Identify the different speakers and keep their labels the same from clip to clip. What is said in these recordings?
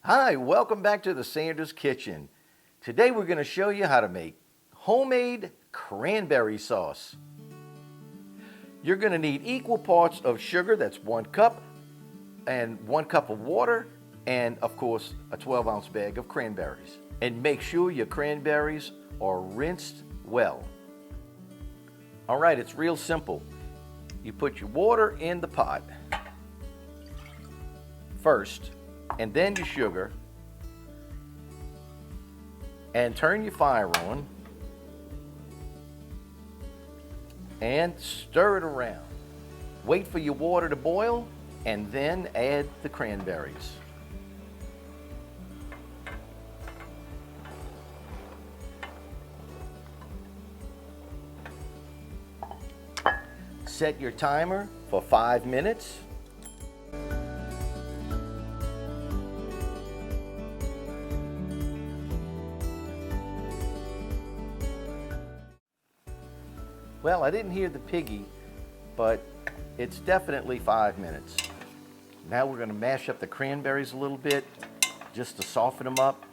Speaker 1: Hi, welcome back to the Sanders Kitchen. Today we're going to show you how to make homemade cranberry sauce. You're going to need equal parts of sugar, that's 1 cup, and 1 cup of water, and of course a 12-ounce bag of cranberries. And make sure your cranberries are rinsed well. All right, it's real simple. You put your water in the pot first, and then your sugar, and turn your fire on and stir it around. Wait for your water to boil and then add the cranberries. Set your timer for 5 minutes. Well, I didn't hear the piggy, but it's definitely 5 minutes. Now we're going to mash up the cranberries a little bit just to soften them up.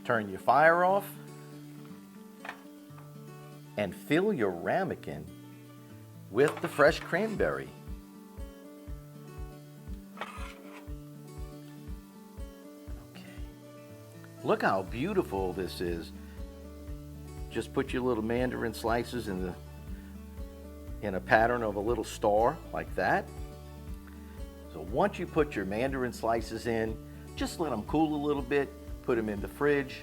Speaker 1: Turn your fire off and fill your ramekin with the fresh cranberry. Okay. Look how beautiful this is. Just put your little mandarin slices in a pattern of a little star like that. So once you put your mandarin slices in, just let them cool a little bit, put them in the fridge,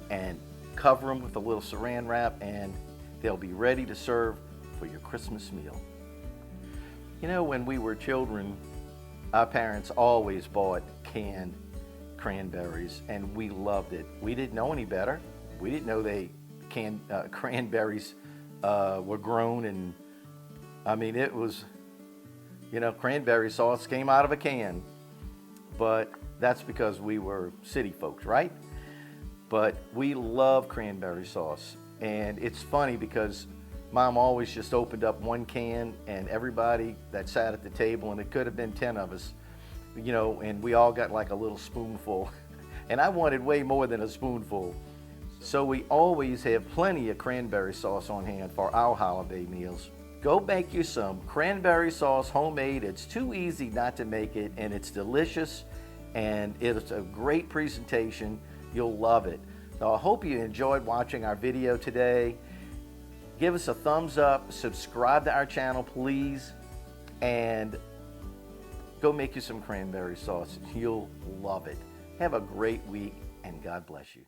Speaker 1: and cover them with a little saran wrap, and they'll be ready to serve for your Christmas meal. You know, when we were children, our parents always bought canned cranberries, and we loved it. We didn't know any better. We didn't know cranberries were grown, and I mean, it was, you know, cranberry sauce came out of a can, but that's because we were city folks, right? But we love cranberry sauce, and it's funny because Mom always just opened up 1 can, and everybody that sat at the table, and it could have been 10 of us, you know, and we all got like a little spoonful, and I wanted way more than a spoonful. So we always have plenty of cranberry sauce on hand for our holiday meals. Go make you some cranberry sauce homemade. It's too easy not to make it, and it's delicious, and it's a great presentation. You'll love it. So I hope you enjoyed watching our video today. Give us a thumbs up, subscribe to our channel, please, and go make you some cranberry sauce. You'll love it. Have a great week, and God bless you.